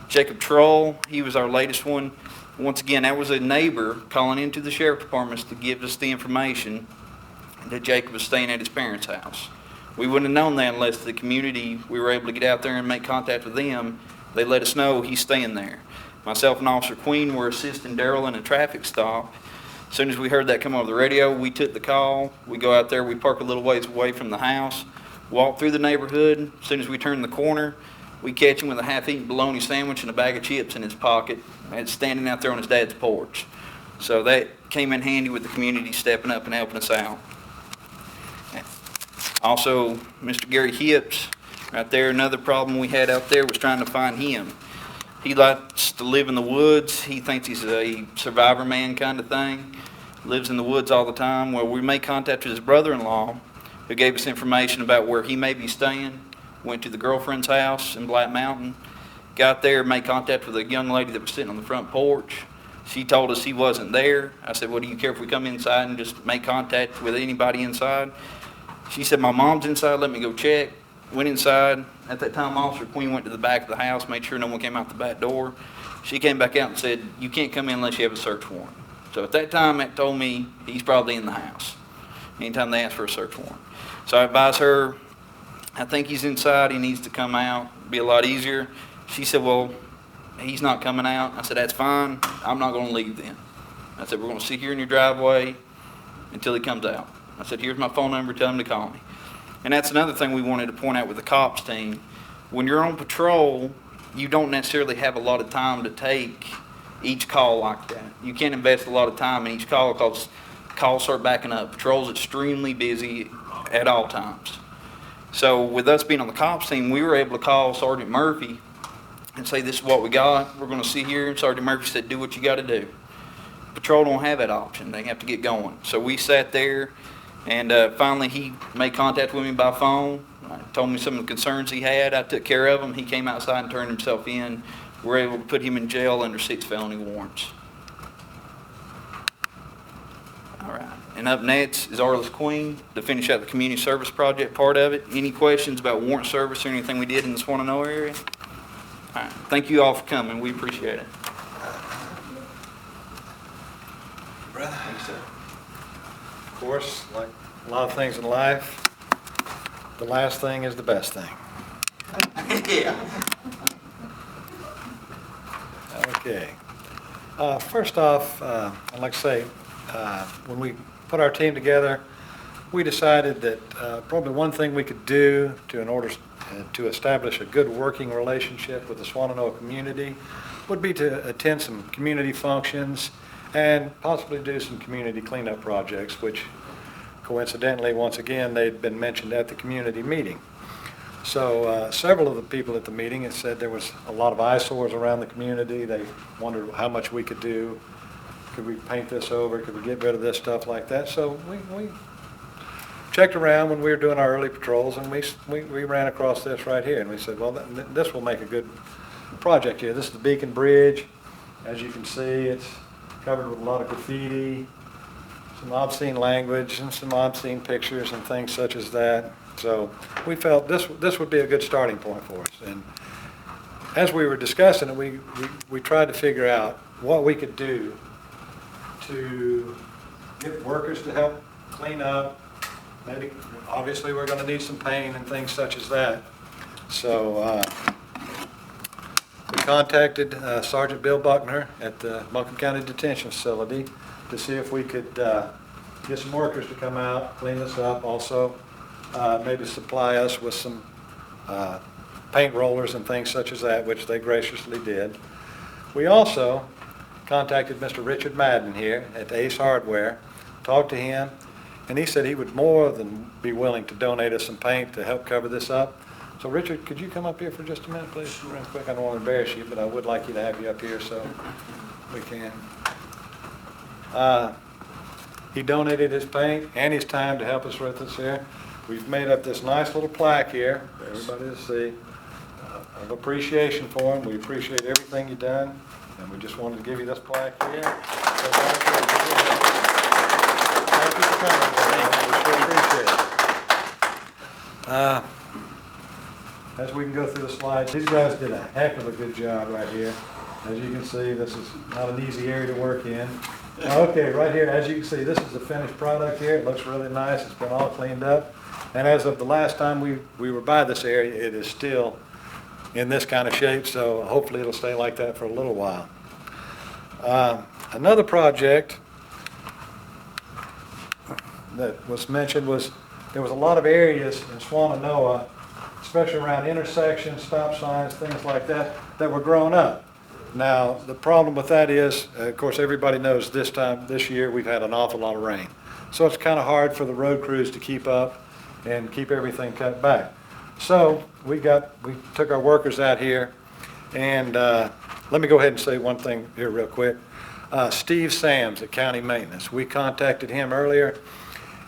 Speaker 3: Jacob Troll, he was our latest one. Once again, that was a neighbor calling into the sheriff departments to give us the information that Jacob was staying at his parents' house. We wouldn't have known that unless the community, we were able to get out there and make contact with them. They let us know he's staying there. Myself and Officer Queen were assisting Daryl in a traffic stop. As soon as we heard that come over the radio, we took the call. We go out there, we park a little ways away from the house, walk through the neighborhood. As soon as we turn the corner, we catch him with a half-eaten bologna sandwich and a bag of chips in his pocket, and standing out there on his dad's porch. So that came in handy with the community stepping up and helping us out. Also, Mr. Gary Hips, right there, another problem we had out there was trying to find him. He likes to live in the woods. He thinks he's a survivor man kind of thing. Lives in the woods all the time. Well, we made contact with his brother-in-law, who gave us information about where he may be staying. Went to the girlfriend's house in Black Mountain. Got there, made contact with a young lady that was sitting on the front porch. She told us he wasn't there. I said, well, do you care if we come inside and just make contact with anybody inside? She said, my mom's inside, let me go check. Went inside. At that time, Officer Queen went to the back of the house, made sure no one came out the back door. She came back out and said, you can't come in unless you have a search warrant. So at that time, that told me he's probably in the house anytime they ask for a search warrant. So I advised her, I think he's inside, he needs to come out. It'd be a lot easier. She said, well, he's not coming out. I said, that's fine. I'm not going to leave then. I said, we're going to sit here in your driveway until he comes out. I said, here's my phone number, tell him to call me. And that's another thing we wanted to point out with the C.O.P.S team. When you're on patrol, you don't necessarily have a lot of time to take each call like that. You can't invest a lot of time in each call because calls start backing up. Patrol's extremely busy at all times. So with us being on the C.O.P.S team, we were able to call Sergeant Murphy and say, this is what we got. We're going to sit here. And Sergeant Murphy said, do what you got to do.
Speaker 6: patrol don't have that option. They have to get going. So we sat there, and finally he made contact with me by phone. Told me some of the concerns he had. I took care of him. He came outside and turned himself in. We're able to put him in jail under 6 felony warrants. All right. And up next is Arliss Queen to finish out the community service project part of it. Any questions about warrant service or anything we did in the Swannanoa area? All right. Thank you all for coming. We appreciate it.
Speaker 1: Brother.
Speaker 6: Thanks, sir.
Speaker 1: Of course, like a lot of things in life, the last thing is the best thing.
Speaker 6: Yeah.
Speaker 1: Okay. First off, I'd like to say, when we put our team together, we decided that probably one thing we could do in order to establish a good working relationship with the Swannanoa community would be to attend some community functions and possibly do some community cleanup projects, which coincidentally, once again, they'd been mentioned at the community meeting. So several of the people at the meeting had said there was a lot of eyesores around the community. They wondered how much we could do. Could we paint this over? Could we get rid of this stuff like that? So we checked around when we were doing our early patrols, and we ran across this right here. And we said, well, this will make a good project here. This is the Beacon Bridge. As you can see, it's covered with a lot of graffiti, some obscene language, and some obscene pictures and things such as that. So we felt this would be a good starting point for us. And as we were discussing it, we tried to figure out what we could do to get workers to help clean up. Maybe, obviously, we're going to need some paint and things such as that. So we contacted Sergeant Bill Buckner at the Buncombe County Detention Facility to see if we could get some workers to come out, clean this up. Also, maybe supply us with some paint rollers and things such as that, which they graciously did. We also contacted Mr. Richard Madden here at Ace Hardware, talked to him, and he said he would more than be willing to donate us some paint to help cover this up. So Richard, could you come up here for just a minute, please? Real quick, I don't want to embarrass you, but I would like you to have you up here so we can. He donated his paint and his time to help us with this here. We've made up this nice little plaque here for everybody to see of appreciation for him. We appreciate everything you've done, and we just wanted to give you this plaque here. So thank you for coming. We sure appreciate it. As we can go through the slides, these guys did a heck of a good job right here. As you can see, this is not an easy area to work in. Okay, right here, as you can see, this is the finished product here. It looks really nice. It's been all cleaned up. And as of the last time we were by this area, it is still in this kind of shape, so hopefully it'll stay like that for a little while. Another project that was mentioned was there was a lot of areas in Swannanoa, especially around intersections, stop signs, things like that, that were grown up. Now, the problem with that is, of course, everybody knows this year, we've had an awful lot of rain. So it's kind of hard for the road crews to keep up and keep everything cut back. So we took our workers out here, and let me go ahead and say one thing here real quick. Steve Sams at County Maintenance, we contacted him earlier,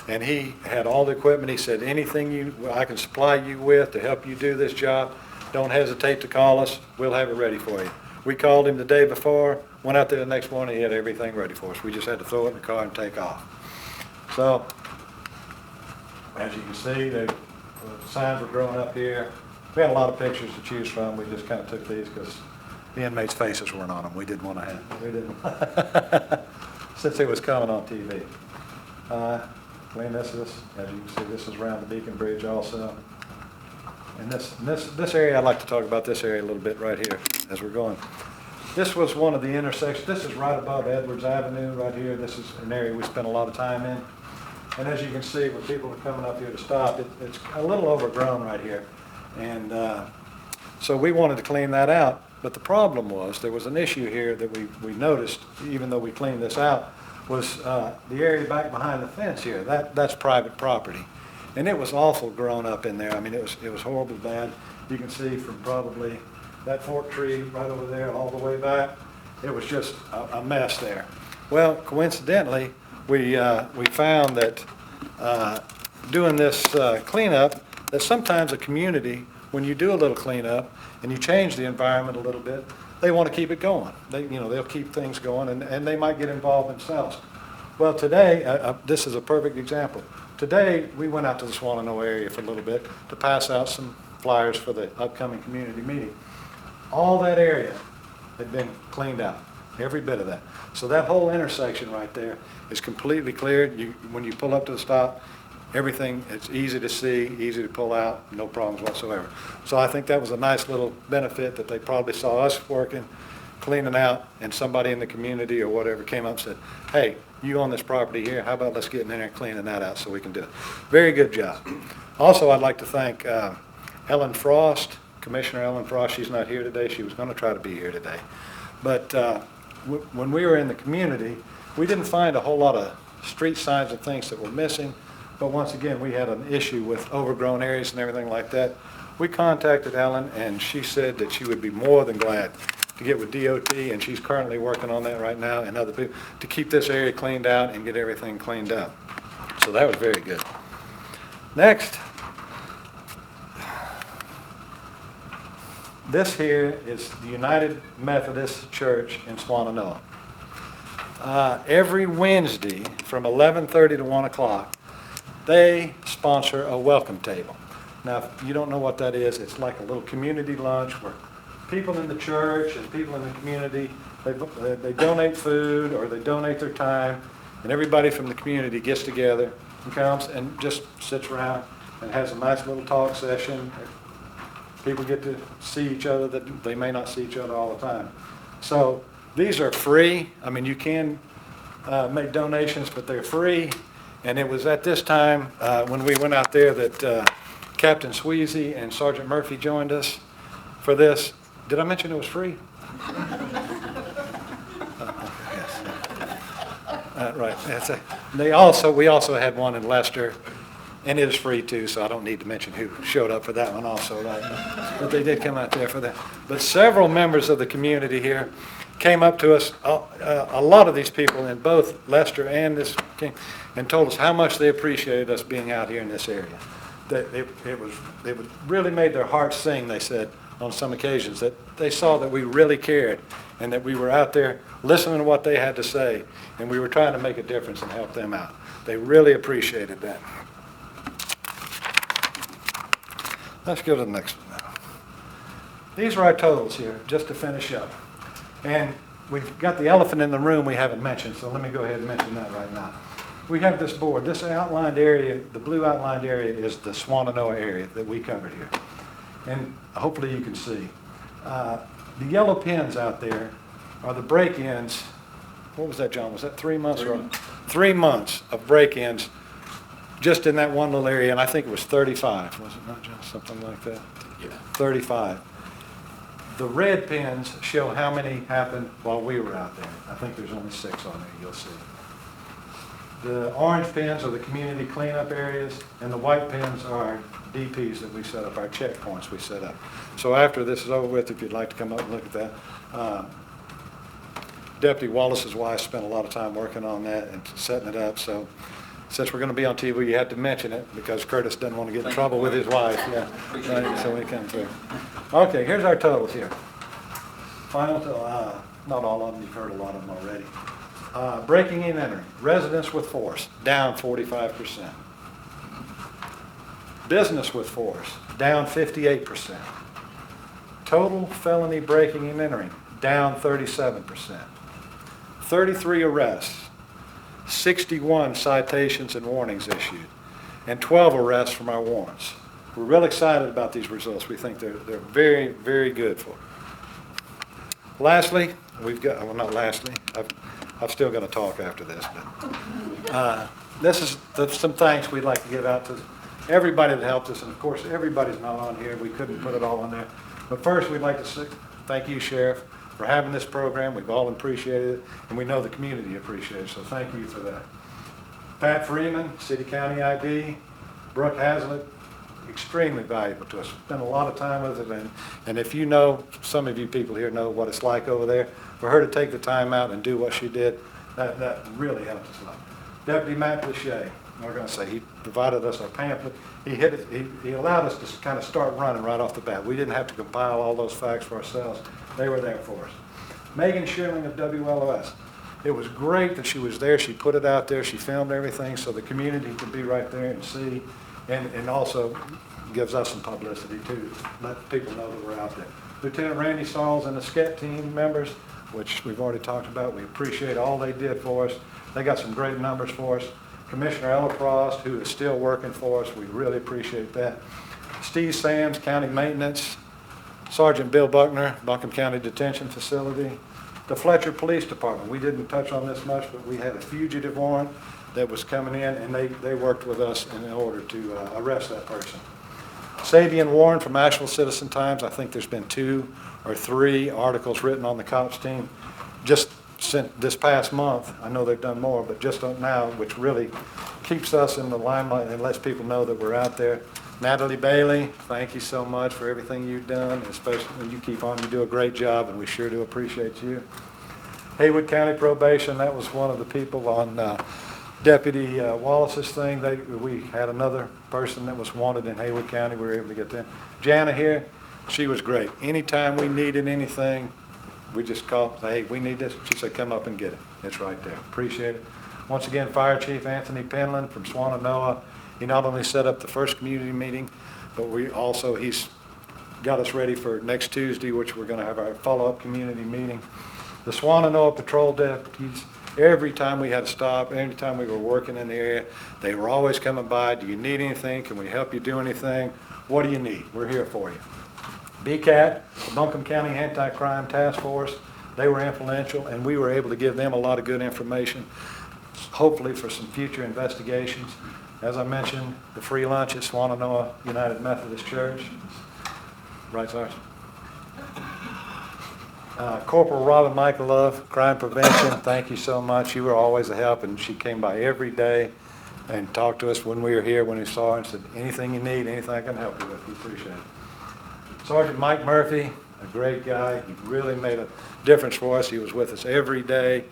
Speaker 1: and he had all the equipment. He said, anything I can supply you with to help you do this job, don't hesitate to call us. We'll have it ready for you. We called him the day before, went out there the next morning, he had everything ready for us. We just had to throw it in the car and take off. So, as you can see, the signs were growing up here. We had a lot of pictures to choose from. We just kind of took these because the inmates' faces weren't on them. We didn't want to have, we didn't, since it was coming on TV. Clean this is, as you can see, this is around the Beacon Bridge also. And this area, I'd like to talk about this area a little bit right here as we're going. This was one of the intersections. This is right above Edwards Avenue right here. This is an area we spent a lot of time in. And as you can see, when people are coming up here to stop, it's a little overgrown right here. And so we wanted to clean that out. But the problem was, there was an issue here that we noticed, even though we cleaned this out, was the area back behind the fence here. That's private property. And it was awful grown up in there. I mean, it was horribly bad. You can see from probably that fork tree right over there all the way back. It was just a mess there. Well, coincidentally, we found that doing this cleanup, that sometimes a community, when you do a little cleanup and you change the environment a little bit, they want to keep it going. They'll keep things going, and they might get involved themselves. Well, today, this is a perfect example. Today, we went out to the Swannanoa area for a little bit to pass out some flyers for the upcoming community meeting. All that area had been cleaned out, every bit of that. So that whole intersection right there is completely cleared. When you pull up to the stop, everything, it's easy to see, easy to pull out, no problems whatsoever. So I think that was a nice little benefit that they probably saw us working, cleaning out, and somebody in the community or whatever came up and said, hey, you own this property here, how about let's get in there and cleaning that out so we can do it. Very good job. Also, I'd like to thank Ellen Frost, Commissioner Ellen Frost. She's not here today. She was going to try to be here today. But when we were in the community, we didn't find a whole lot of street signs and things that were missing. But once again, we had an issue with overgrown areas and everything like that. We contacted Ellen, and she said that she would be more than glad to get with DOT, and she's currently working on that right now, and other people, to keep this area cleaned out and get everything cleaned up. So that was very good. Next, this here is the United Methodist Church in Swannanoa. Every Wednesday from 11:30 to 1 o'clock, they sponsor a welcome table. Now, if you don't know what that is, it's like a little community lunch where people in the church and people in the community, they donate food or they donate their time, and everybody from the community gets together and comes and just sits around and has a nice little talk session. People get to see each other that they may not see each other all the time. So these are free. I mean, you can make donations, but they're free. And it was at this time when we went out there that Captain Sweezy and Sergeant Murphy joined us for this. Did I mention it was free? Right. We also had one in Leicester, and it is free too, so I don't need to mention who showed up for that one also, right? But they did come out there for that. But several members of the community here came up to us, a lot of these people in both Leicester and this, and told us how much they appreciated us being out here in this area. That it really made their hearts sing, they said, on some occasions, that they saw that we really cared and that we were out there listening to what they had to say, and we were trying to make a difference and help them out. They really appreciated that. Let's go to the next one now. These are our totals here, just to finish up. And we've got the elephant in the room we haven't mentioned, so let me go ahead and mention that right now. We have this board. This outlined area, the blue outlined area, is the Swannanoa area that we covered here. And hopefully you can see. The yellow pins out there are the break-ins. What was that, John? Was that 3 months?
Speaker 2: 3 months.
Speaker 1: 3 months of break-ins just in that one little area, and I think it was 35. Was it not, John? Something like that?
Speaker 2: Yeah.
Speaker 1: 35. The red pins show how many happened while we were out there. I think there's only 6 on there, you'll see. The orange pins are the community cleanup areas, and the white pins are DPs that we set up, our checkpoints we set up. So after this is over with, if you'd like to come up and look at that. Deputy Wallace's wife spent a lot of time working on that and setting it up. So since we're going to be on TV, you have to mention it because Curtis doesn't want to get in trouble with his wife. Yeah, right, so we come through. Okay, here's our totals here. Final total, not all of them, you've heard a lot of them already. Breaking and entering, residents with force, down 45%. Business with force, down 58%. Total felony breaking and entering, down 37%. 33 arrests, 61 citations and warnings issued, and 12 arrests from our warrants. We're real excited about these results. We think they're very, very good for. Lastly, we've got, well, not lastly, I've still got to talk after this, but this is some thanks we'd like to give out to everybody that helped us, and of course, everybody's not on here. We couldn't put it all on there. But first, we'd like to say thank you, Sheriff, for having this program. We've all appreciated it, and we know the community appreciates it, so thank you for that. Pat Freeman, City County ID, Brooke Hazlitt, extremely valuable to us. Spent a lot of time with it, and if you know, some of you people here know what it's like over there, for her to take the time out and do what she did, That really helped us a lot. Deputy Matt Lachey, I'm going to say, he provided us our pamphlet. He allowed us to kind of start running right off the bat. We didn't have to compile all those facts for ourselves. They were there for us. Megan Shearling of WLOS. It was great that she was there. She put it out there. She filmed everything so the community could be right there and see, and also gives us some publicity too, let people know that we're out there. Lieutenant Randy Sauls and the C.O.P.S team members, which we've already talked about, we appreciate all they did for us. They got some great numbers for us. Commissioner Ella Frost, who is still working for us, we really appreciate that. Steve Sams, County Maintenance. Sergeant Bill Buckner, Buncombe County Detention Facility. The Fletcher Police Department, we didn't touch on this much, but we had a fugitive warrant that was coming in, and they worked with us in order to arrest that person. Sabian Warren from Asheville Citizen Times, I think there's been 2 or 3 articles written on the COPS team just since this past month. I know they've done more, but just now, which really keeps us in the limelight and lets people know that we're out there. Natalie Bailey, thank you so much for everything you've done, especially when you keep on. You do a great job, and we sure do appreciate you. Haywood County Probation, that was one of the people on Deputy Wallace's thing. We had another person that was wanted in Haywood County. We were able to get them. Jana here, she was great. Anytime we needed anything, we just called, say, hey, we need this. She said, come up and get it. It's right there. Appreciate it. Once again, Fire Chief Anthony Penland from Swannanoa. He not only set up the first community meeting, but he's got us ready for next Tuesday, which we're going to have our follow-up community meeting. The Swannanoa Patrol deputies, every time we had to stop, every time we were working in the area, they were always coming by. Do you need anything? Can we help you do anything? What do you need? We're here for you. BCAT, the Buncombe County Anti-Crime Task Force, they were influential, and we were able to give them a lot of good information, hopefully for some future investigations. As I mentioned, the free lunch at Swannanoa United Methodist Church. Right, Sarge? Corporal Robin Michaelove, Crime Prevention, thank you so much. You were always a help, and she came by every day and talked to us when we were here, when we saw her, and said, anything you need, anything I can help you with, we appreciate it. Sergeant Mike Murphy, a great guy. He really made a difference for us. He was with us every day.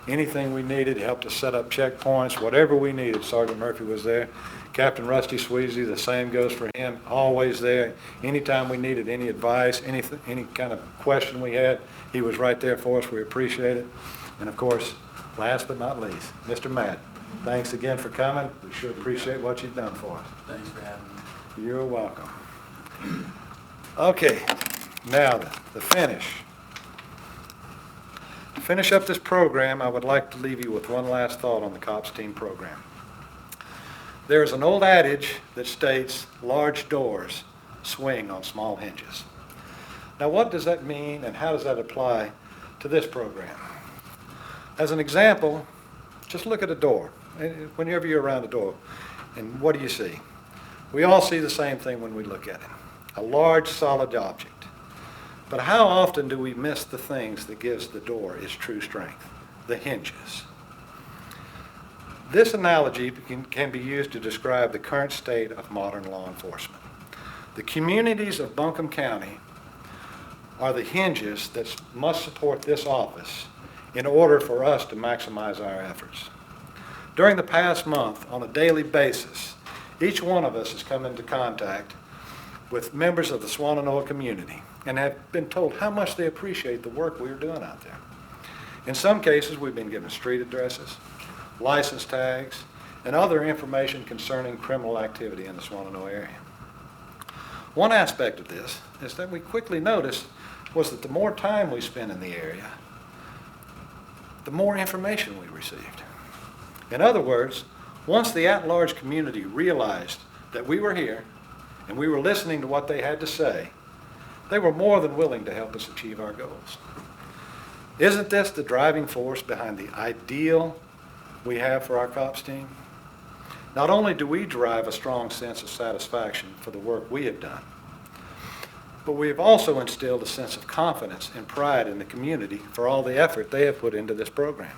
Speaker 1: Anything we needed, he helped us set up checkpoints. Whatever we needed, Sergeant Murphy was there. Captain Rusty Sweezy, the same goes for him, always there. Anytime we needed any advice, any kind of question we had, he was right there for us. We appreciate it. And of course, last but not least, Mr. Matt, thanks again for coming. We sure appreciate what you've done for us.
Speaker 4: Thanks for having me.
Speaker 1: You're welcome. Okay, now the finish. To finish up this program, I would like to leave you with one last thought on the COPS team program. There is an old adage that states, large doors swing on small hinges. Now, what does that mean, and how does that apply to this program? As an example, just look at a door. Whenever you're around a door, and what do you see? We all see the same thing when we look at it, a large solid object. But how often do we miss the things that gives the door its true strength, the hinges? This analogy can be used to describe the current state of modern law enforcement. The communities of Buncombe County are the hinges that must support this office in order for us to maximize our efforts. During the past month, on a daily basis, each one of us has come into contact with members of the Swannanoa community and have been told how much they appreciate the work we're doing out there. In some cases, we've been given street addresses, license tags, and other information concerning criminal activity in the Swannanoa area. One aspect of this is that we quickly noticed was that the more time we spent in the area, the more information we received. In other words, once the at-large community realized that we were here and we were listening to what they had to say, they were more than willing to help us achieve our goals. Isn't this the driving force behind the ideal we have for our COPS team? Not only do we derive a strong sense of satisfaction for the work we have done, but we have also instilled a sense of confidence and pride in the community for all the effort they have put into this program.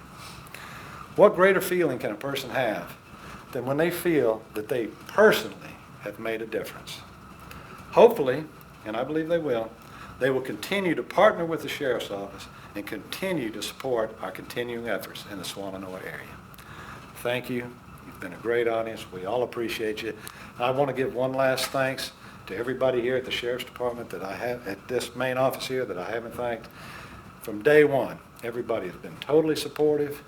Speaker 1: What greater feeling can a person have than when they feel that they personally have made a difference? Hopefully, and I believe they will continue to partner with the Sheriff's Office and continue to support our continuing efforts in the Swannanoa area. Thank you. You've been a great audience. We all appreciate you. I want to give one last thanks to everybody here at the Sheriff's Department that I have, at this main office here, that I haven't thanked. From day one, everybody has been totally supportive,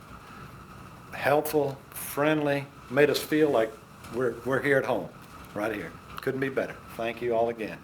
Speaker 1: helpful, friendly, made us feel like we're here at home, right here. Couldn't be better. Thank you all again.